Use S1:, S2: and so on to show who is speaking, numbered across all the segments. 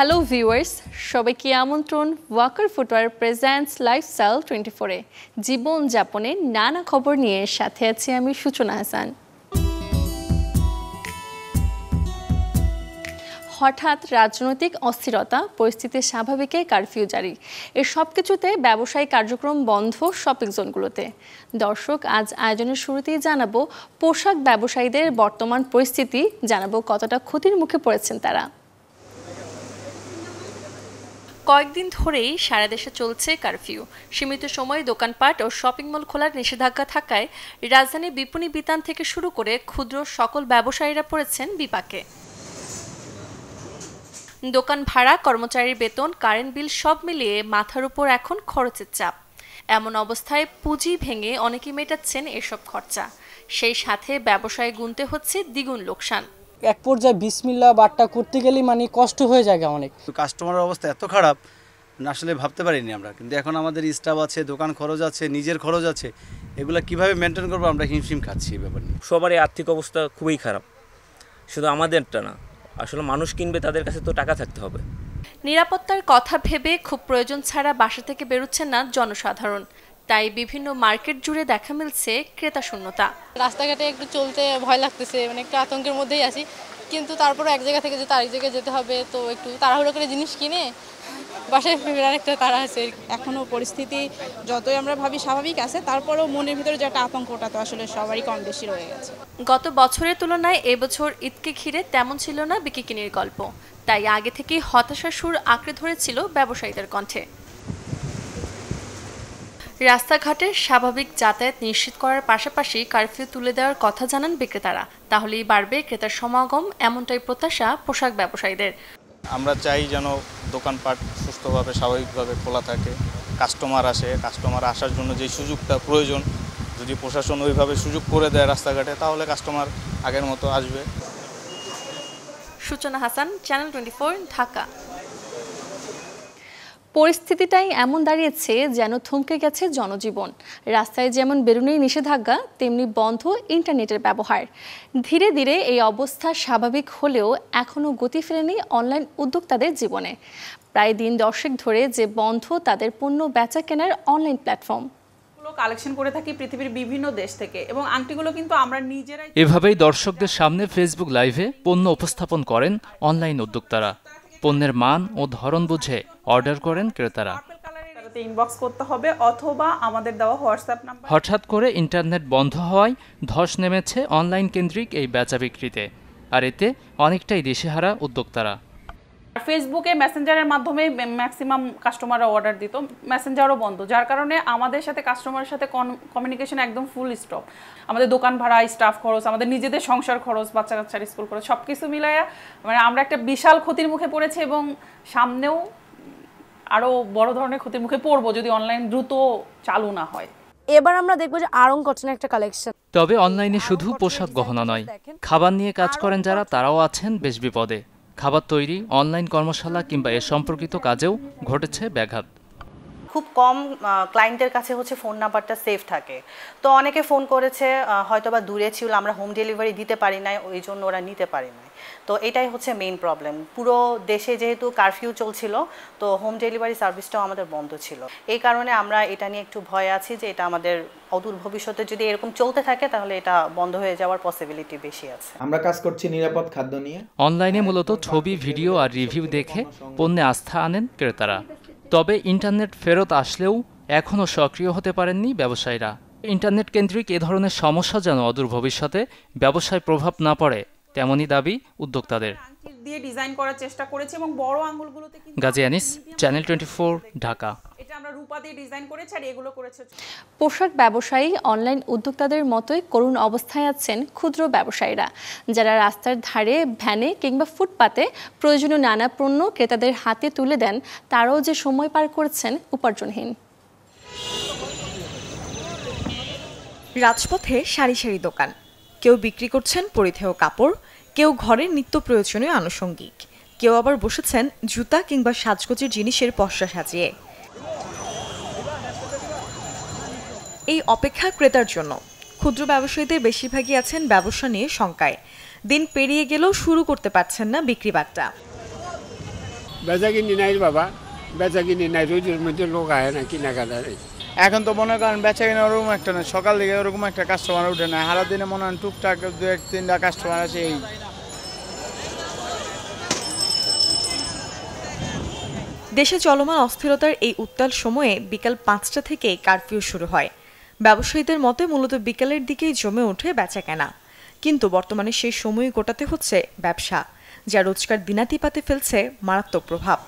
S1: Hello viewers, সবাইকে আমন্ত্রণ Waker footwear presents lifestyle 24-এ জীবনযাপনের নানা খবর নিয়ে সাথে আছি আমি সূচনা হাসান। হঠাৎ রাজনৈতিক অস্থিরতা, পরিস্থিতি স্বাভাবিকে কারফিউ জারি, এর সব কিছুতে ব্যবসায়িক কার্যক্রম বন্ধ শপিং জোনগুলোতে। দর্শক, আজ আয়োজনের শুরুতেই জানাবো পোশাক ব্যবসায়ীদের বর্তমান পরিস্থিতি, জানাবো কতটা ক্ষতির মুখে পড়েছেন তারা। কয়েকদিন ধরেই সারা দেশে চলছে কারফিউ। সীমিত সময়ে দোকানপাট ও শপিং মল খোলার নিষেধাজ্ঞা থাকায় রাজধানীর বিপণী বিতান থেকে শুরু করে ক্ষুদ্র সকল ব্যবসায়ীরা পড়েছেন বিপাকে। দোকান ভাড়া, কর্মচারীর বেতন, কারেন্ট বিল সব মিলিয়ে মাথার উপর এখন খরচের চাপ। এমন অবস্থায় পুঁজি ভেঙে অনেকেই মেটাচ্ছেন এসব খরচা। সেই সাথে ব্যবসায় গুনতে হচ্ছে দ্বিগুণ লোকসান।
S2: এক পর্যায়ে বিসমিল্লাহ বাট্টা করতে গেলেই মানে কষ্ট হয়ে যায় অনেক।
S3: কাস্টমারের অবস্থা এত খারাপ, আসলে ভাবতে পারিনি আমরা। কিন্তু এখন আমাদের স্টাফ আছে, দোকান খরচ আছে, নিজের খরচ আছে, এগুলো কিভাবে মেনটেন করবো আমরা হিমশিম খাচ্ছি এই ব্যাপার নিয়ে।
S4: সবারই আর্থিক অবস্থা খুবই খারাপ, শুধু আমাদেরটা না, আসলে মানুষ কিনবে তাদের কাছে তো টাকা থাকতে হবে।
S1: নিরাপত্তার কথা ভেবে খুব প্রয়োজন ছাড়া বাসা থেকে বেরোচ্ছেন না জনসাধারণ। তাই বিভিন্ন মার্কেট জুড়ে দেখা মিলছে ক্রেতা শূন্যতা।
S5: রাস্তাঘাটে একটু চলতে ভয় লাগতেছে, মানে একটু আতঙ্কের মধ্যেই আছি। কিন্তু তারপরে এক জায়গা থেকে যেতে আরেক জায়গায় যেতে হবে, তো একটু তাড়াহুড়ো করে জিনিস কিনে বাসায় ফেরার একটা তাড়া আছে।
S6: এখনও পরিস্থিতি যতই আমরা ভাবি স্বাভাবিক আছে, তারপরেও মনের ভিতরে যে একটা আতঙ্কটা তো আসলে সবারই কম বেশি রয়ে গেছে।
S1: গত বছরের তুলনায় এবছর ঈদকে ঘিরে তেমন ছিল না বিকিকিনির গল্প। তাই আগে থেকেই হতাশার সুর আঁকড়ে ধরেছিল ব্যবসায়ীদের কণ্ঠে। রাস্তাঘাটের স্বাভাবিক যাতায়াত নিশ্চিত করার পাশাপাশি কারফিউ তুলে দেওয়ার কথা জানান বিক্রেতারা। তাহলেই বাড়বে ক্রেতার সমাগম, এমনটাই প্রত্যাশা পোশাক ব্যবসায়ীদের।
S7: আমরা চাই যেন দোকানপাট সুস্থভাবে স্বাভাবিকভাবে খোলা থাকে, কাস্টমার আসে, কাস্টমার আসার জন্য যে সুযোগটা প্রয়োজন, যদি প্রশাসন ওইভাবে সুযোগ করে দেয় রাস্তাঘাটে, তাহলে কাস্টমার আগের মতো আসবে।
S1: সূচনা হাসান, চ্যানেল 24, ঢাকা। পরিস্থিতিটাই এমন দাঁড়িয়েছে যেন থমকে গেছে জনজীবন। রাস্তায় যেমন বেরোনোই নিষেধাজ্ঞা, তেমনি বন্ধ ইন্টারনেটের ব্যবহার। ধীরে ধীরে এই অবস্থা স্বাভাবিক হলেও এখনও গতি ফেরেনি অনলাইন উদ্যোক্তাদের জীবনে। প্রায় দিন 10 ধরে যে বন্ধ তাদের পণ্য বেচা কেনার অনলাইন প্ল্যাটফর্ম।
S8: কালেকশন করে থাকি পৃথিবীর বিভিন্ন দেশ থেকে, এবং আংটিগুলো কিন্তু আমরা নিজেরাই।
S9: এভাবেই দর্শকদের সামনে ফেসবুক লাইভে পণ্য উপস্থাপন করেন অনলাইন উদ্যোক্তারা। পণ্যের মান ও ধরন বুঝে অর্ডার করেন ক্রেতারা।
S8: ইনবক্স করতে হবে অথবা আমাদের দেওয়া হোয়াটসঅ্যাপ নাম্বার।
S9: হঠাৎ করে ইন্টারনেট বন্ধ হওয়ায় ধস নেমেছে অনলাইন কেন্দ্রিক এই বেচা বিক্রিতে, আর এতে অনেকটাই দিশেহারা উদ্যোক্তারা।
S8: ফেসবুকে মেসেঞ্জারের মাধ্যমে ম্যাক্সিমাম কাস্টমাররা অর্ডার দিত, মেসেঞ্জারও বন্ধ, যার কারণে আমাদের সাথে কাস্টমারের সাথে কমিউনিকেশন একদম ফুল স্টপ। আমাদের দোকান ভাড়া, স্টাফ খরচ, আমাদের নিজেদের সংসার খরচ, বাচ্চা কাচ্চার স্কুল খরচ, সব কিছু মিলাইয়া মানে আমরা একটা বিশাল ক্ষতির মুখে পড়েছি, এবং সামনেও আরও বড় ধরনের ক্ষতির মুখে পড়বো যদি অনলাইন দ্রুত চালু না হয়।
S5: এবার আমরা দেখবো যে আরং কটনের একটা কালেকশন।
S9: তবে অনলাইনে শুধু পোশাক গহনা নয়, খাবার নিয়ে কাজ করেন যারা, তারাও আছেন বেশ বিপদে। খাবার তৈরি, অনলাইন কর্মশালা কিংবা এ সম্পর্কিত কাজেও ঘটেছে ব্যাঘাত।
S10: খুব কম ক্লায়েন্টের কাছে হচ্ছে ফোন নাম্বারটা সেভ থাকে, তো অনেকে ফোন করেছে হয়তো বা দূরে ছিল, আমরা হোম ডেলিভারি দিতে পারি নাই, ওই জন্য ওরা নিতে পারে নাই। তো এটাই হচ্ছে মেইন প্রবলেম। পুরো দেশে যেহেতু কারফিউ চলছিল, তো হোম ডেলিভারি সার্ভিসটাও আমাদের বন্ধ ছিল। এই কারণে আমরা এটা নিয়ে একটু ভয় আছি যে এটা আমাদের অদূর ভবিষ্যতে যদি এরকম চলতে থাকে তাহলে এটা বন্ধ হয়ে যাওয়ার পসিবিলিটি বেশি আছে।
S11: আমরা কাজ করছি নিরাপদ খাদ্য নিয়ে।
S9: অনলাইনে মূলত ছবি, ভিডিও আর রিভিউ দেখে পণ্যে আস্থা আনেন ক্রেতারা। তবে ইন্টারনেট ফেরত আসলেও এখনও সক্রিয় হতে পারেননি ব্যবসায়ীরা। ইন্টারনেট কেন্দ্রিক এ ধরনের সমস্যা যেন অদূর ভবিষ্যতে ব্যবসায় প্রভাব না পড়ে, তেমনই দাবি উদ্যোক্তাদের।
S8: দিয়ে ডিজাইন করার চেষ্টা করেছি, এবং বড় আঙ্গুলগুলোতে
S9: গাজী আনিস, চ্যানেল 24, ঢাকা।
S8: এটা আমরা রূপা দিয়ে ডিজাইন করেছি, আর এগুলো করেছে।
S1: পোশাক ব্যবসায়ী, অনলাইন উদ্যোক্তাদের মতোই করুণ অবস্থায় আছেন ক্ষুদ্র ব্যবসায়ীরা, যারা রাস্তার ধারে, ভ্যানে কিংবা ফুটপাতে প্রয়োজনীয় নানা পণ্য ক্রেতাদের হাতে তুলে দেন। তারাও যে সময় পার করছেন উপার্জনহীন।
S12: রাজপথে সারি সারি দোকান, কেউ বিক্রি করছেন পরিধেয় কাপড়, কেউ ঘরের নিত্য প্রয়োজনীয় আনুষঙ্গিক, কেউ আবার বসেছেন জুতা কিংবা সাজগোজের জিনিসের পসরা সাজিয়ে। এই অপেক্ষা ক্রেতার জন্য। ক্ষুদ্র ব্যবসায়ীদের বেশিরভাগই আছেন ব্যবসা নিয়ে শঙ্কায়। দিন পেরিয়ে গেলেও শুরু করতে পারছেন না বিক্রি বাট্টা।
S13: বেচাকিনি নাই বাবা, বেচাকিনি নাই, রোজের মধ্যে লোক আয় না কেনাকাটা নেই।
S14: এখন তো মনে করেন বেচা কিনা ওরকম একটা না, সকাল দিকে ওরকম একটা কাস্টমার উঠে না, সারা দিনে মনে হয় টুকটাক 2-3টা কাস্টমার আছে। এই
S12: দেশে চলমান অস্থিরতার এই উত্তাল সময়ে বিকাল 5টা থেকে কারফিউ শুরু হয়। ব্যবসায়ীদের মতে মূলত বিকালের দিকেই জমে ওঠে বেচাকেনা, কিন্তু বর্তমানে সেই সময়ই গোটাতে হচ্ছে ব্যবসা, যা রোজকার দিনাতিপাতে ফেলছে মারাত্মক প্রভাব।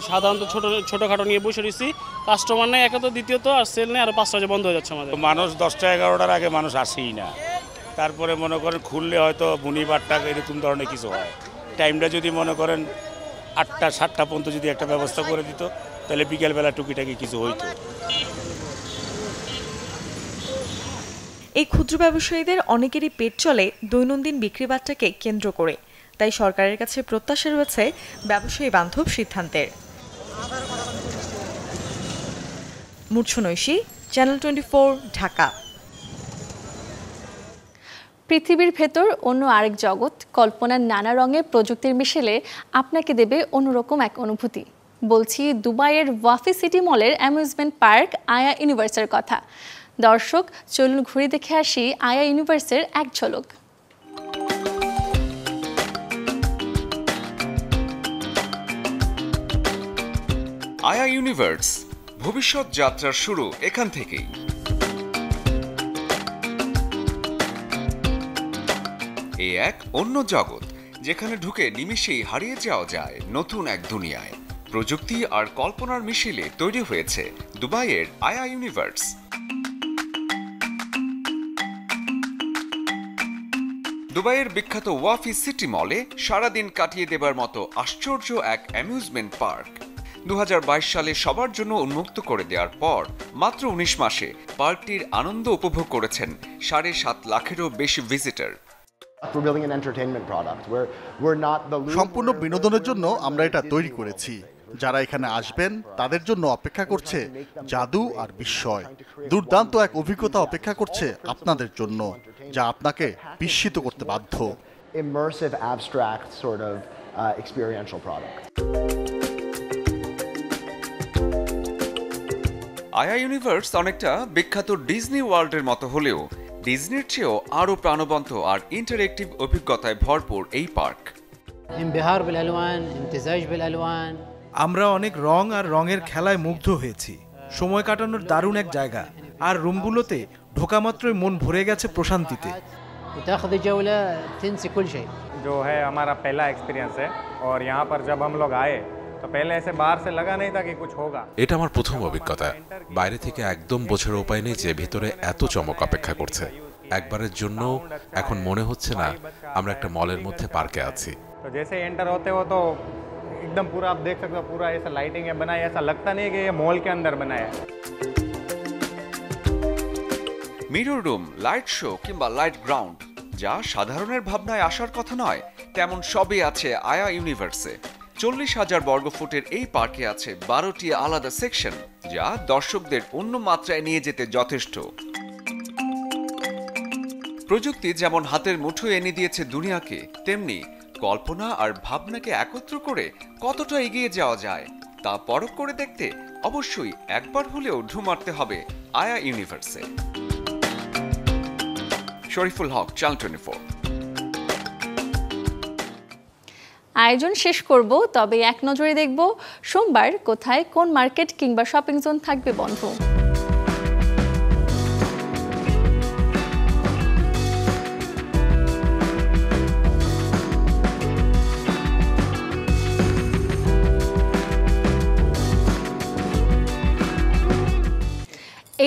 S15: সাধারণত ছোটখাটো নিয়ে বসে রয়েছি, কাস্টমার নেই একে, তো দ্বিতীয়ত আর সেল নেই, আর 5টা বন্ধ হয়ে যাচ্ছে আমাদের।
S16: মানুষ 10টা-11টার আগে মানুষ আসেই না, তারপরে মনে করেন খুললে হয়তো বুনিবারটা এরকম ধরনের কিছু হয়। টাইমটা যদি মনে করেন 8টা-7টা পর্যন্ত যদি একটা ব্যবস্থা করে দিত, তাহলে বিকেলবেলা টুকিটাকি কিছু হইতো।
S12: এই ক্ষুদ্র ব্যবসায়ীদের অনেকেরই পেট চলে দৈনন্দিন বিক্রিবাট্টাকে কেন্দ্র করে, তাই সরকারের কাছে প্রত্যাশা রয়েছে ব্যবসায়ী বান্ধব সিদ্ধান্তের। মূর্ছনা ঐশী, চ্যানেল 24, ঢাকা।
S1: পৃথিবীর ভেতর অন্য আরেক জগৎ, কল্পনার নানা রঙের প্রযুক্তির মিশেলে আপনাকে দেবে অন্যরকম এক অনুভূতি। বলছি দুবাইয়ের ওয়াফি সিটি মলের অ্যামিউজমেন্ট পার্ক আয়া ইউনিভার্সের কথা। দর্শক, চলুন ঘুরে দেখে আসি আয়া ইউনিভার্সের এক ঝলক।
S17: আয়া ইউনিভার্স, ভবিষ্যৎ যাত্রার শুরু এখান থেকেই। এই এক অন্য জগৎ, যেখানে ঢুকে নিমিষেই হারিয়ে যাওয়া যায় নতুন এক দুনিয়ায়। প্রযুক্তি আর কল্পনার মিশেলে তৈরি হয়েছে দুবাইয়ের আয়া ইউনিভার্স। দুবাইয়ের বিখ্যাত ওয়াফি সিটি মলে সারাদিন কাটিয়ে দেবার মতো আশ্চর্য এক অ্যামিউজমেন্ট পার্ক 2022 সালে সবার জন্য উন্মুক্ত করে দেওয়ার পর মাত্র 19 মাসে পার্কটির আনন্দ উপভোগ করেছেন 7.5 লাখেরও বেশি ভিজিটর।
S18: সম্পূর্ণ বিনোদনের জন্য আমরা এটা তৈরি করেছি। যারা এখানে আসবেন তাদের জন্য অপেক্ষা করছে জাদু আর বিস্ময়। দুর্দান্ত এক অভিজ্ঞতা অপেক্ষা করছে আপনাদের জন্য, যা আপনাকে বিস্মিত করতে বাধ্য।
S17: আয়া ইউনিভার্স অনেকটা বিখ্যাত ডিজনি ওয়ার্ল্ডের মতো হলেও ডিজনির চেয়েও আরও প্রাণবন্ত আর ইন্টারেক্টিভ অভিজ্ঞতায় ভরপুর এই পার্ক।
S19: আমরা অনেক রং আর রঙের খেলায় মুগ্ধ হয়েছি। সময় কাটানোর দারুণ এক জায়গা, আর রুমগুলোতে ঢোকা মাত্রই মন ভরে গেছে প্রশান্তিতে।
S20: जो है हमारा पहला एक्सपीरियंस है और यहाँ पर जब हम लोग आए तो पहले ऐसे बाहर से लगा नहीं था कि कुछ होगा।
S21: এটা আমার প্রথম অভিজ্ঞতা। বাইরে থেকে একদম বোঝার উপায় নেই যে ভিতরে এত চমক অপেক্ষা করছে। একবারের জন্য এখন মনে হচ্ছে না আমরা একটা মলের মধ্যে পার্কে আছি।
S20: तो जैसे एंटर होते हो तो एकदम पूरा आप देख सकते हो, पूरा ऐसा लाइटिंग है बनाया, ऐसा लगता नहीं है कि ये मॉल के अंदर बनाया है।
S17: মিরর রুম, লাইট শো কিংবা লাইট গ্রাউন্ড, যা সাধারণের ভাবনায় আসার কথা নয়, তেমন সবই আছে আয়া ইউনিভার্সে। 40,000 বর্গফুটের এই পার্কে আছে 12টি আলাদা সেকশন, যা দর্শকদের অন্য মাত্রায় নিয়ে যেতে যথেষ্ট। প্রযুক্তি যেমন হাতের মুঠোয় এনে দিয়েছে দুনিয়াকে, তেমনি কল্পনা আর ভাবনাকে একত্র করে কতটা এগিয়ে যাওয়া যায় তা পরখ করে দেখতে অবশ্যই একবার হলেও ঢু মারতে হবে আয়া ইউনিভার্সে। শরীফুল হক, চ্যানেল 24।
S1: আয়োজন শেষ করব, তবে এক নজরে দেখব সোমবার কোথায় কোন মার্কেট কিংবা শপিং জোন থাকবে বন্ধ।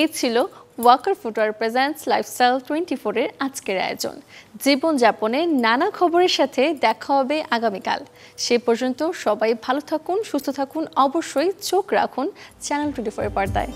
S1: এই ছিল ওয়াকার ফুটওয়্যার প্রেজেন্টস লাইফস্টাইল 24 এর আজকের আয়োজন। জীবনযাপনের নানা খবরের সাথে দেখা হবে আগামীকাল। সে পর্যন্ত সবাই ভালো থাকুন, সুস্থ থাকুন, অবশ্যই চোখ রাখুন চ্যানেল 24 এর পর্দায়।